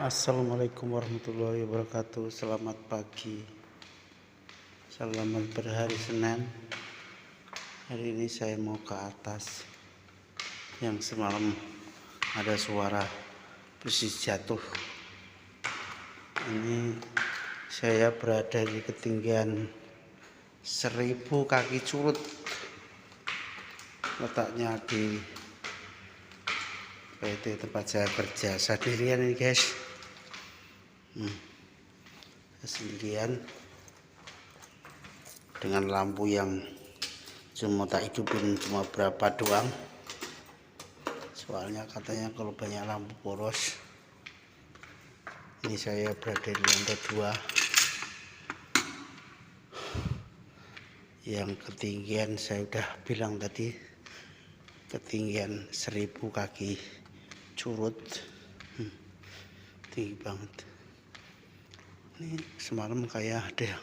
Assalamualaikum warahmatullahi wabarakatuh. Selamat pagi, selamat berhari Senin. Hari ini saya mau ke atas. Yang semalam ada suara besi jatuh. Ini saya berada di ketinggian 1000 kaki curut. Letaknya di PT tempat saya kerja. Sendirian ini guys. Sendirian dengan lampu yang cuma tak hidupin cuma berapa doang, soalnya katanya kalau banyak lampu boros. Ini saya berada di lantai 2 yang ketinggian saya udah bilang tadi, ketinggian 1000 kaki curut. Tinggi banget. Ini semalam kayak ada yang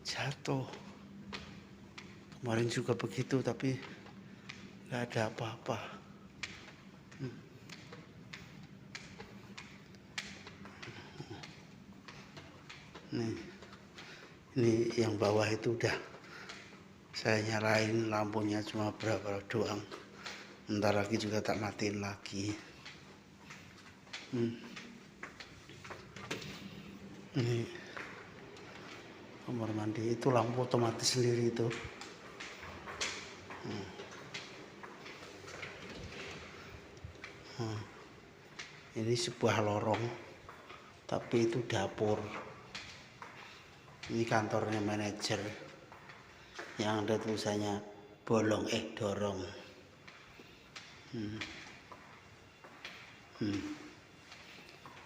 jatuh, kemarin juga begitu, tapi nggak ada apa-apa. Ini yang bawah itu udah saya nyalain lampunya cuma berapa doang, bentar lagi juga tak matiin lagi. Ini kamar mandi, itu lampu otomatis sendiri itu. Ini sebuah lorong, tapi itu dapur. Ini kantornya manajer yang ada tulisannya bolong dorong.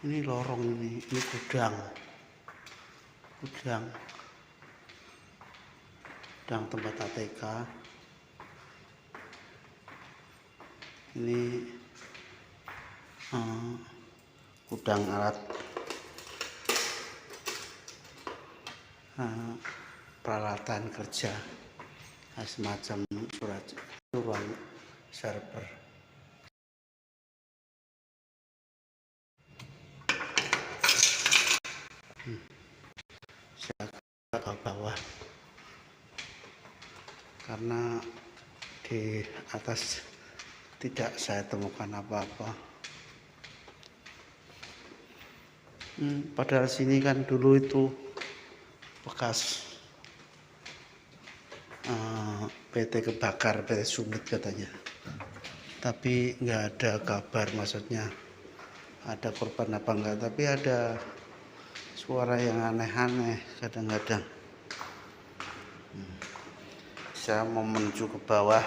Ini lorong, ini gudang tempat ATK. Ini gudang alat peralatan kerja, semacam ruang server. Saya ke bawah karena di atas tidak saya temukan apa-apa. Padahal sini kan dulu itu bekas PT kebakar, PT Sumit katanya, tapi nggak ada kabar, maksudnya ada korban apa enggak, tapi ada suara yang aneh-aneh kadang-kadang. Saya mau menuju ke bawah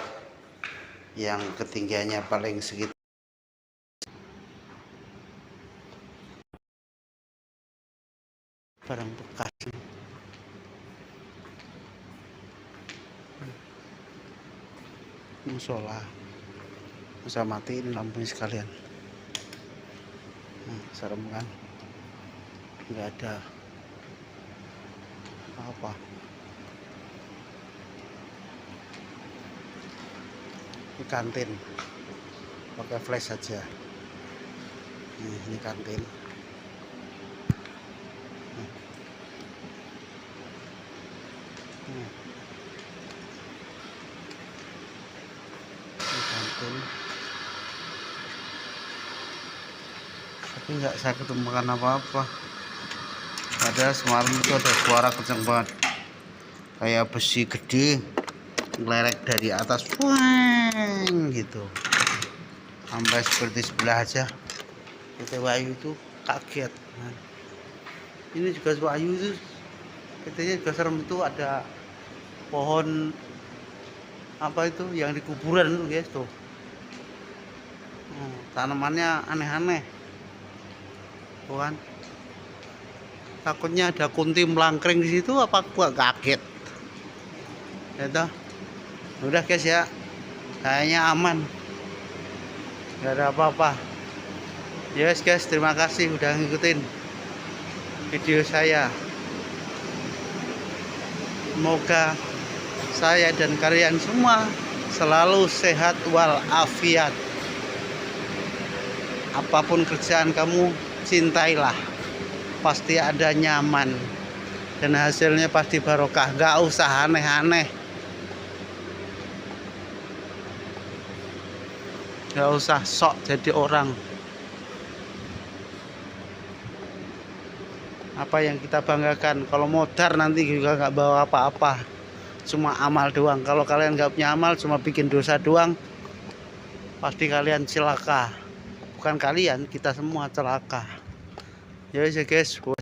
yang ketinggiannya paling segitu. Barang bekas. Musola. Bisa matiin lampunya sekalian. Serem kan? Nggak ada apa. Ini kantin, pakai flash saja. Ini kantin. Ini kantin. Tapi nggak saya ketemukan apa-apa. Padahal semalam itu ada suara kencang banget, kayak besi gede ngelerek dari atas, weng gitu, sampai seperti sebelah aja. PT Wayu itu kaget. Ini juga Wayu itu PT-nya juga serem, itu ada pohon apa itu yang di kuburan itu guys tuh. Tanamannya aneh-aneh tuh kan. Takutnya ada kunti melangkring di situ, apa gua kaget. Ya udah guys ya, kayaknya aman, nggak ada apa-apa. Yes guys, terima kasih udah ngikutin video saya. Semoga saya dan kalian semua selalu sehat walafiat. Apapun kerjaan kamu, cintailah, pasti ada nyaman dan hasilnya pasti barokah. Nggak usah aneh-aneh, nggak usah sok jadi orang. Apa yang kita banggakan? Kalau modar nanti juga nggak bawa apa-apa, cuma amal doang. Kalau kalian nggak punya amal, cuma bikin dosa doang, pasti kalian celaka. Bukan kalian, kita semua celaka. Ya guys.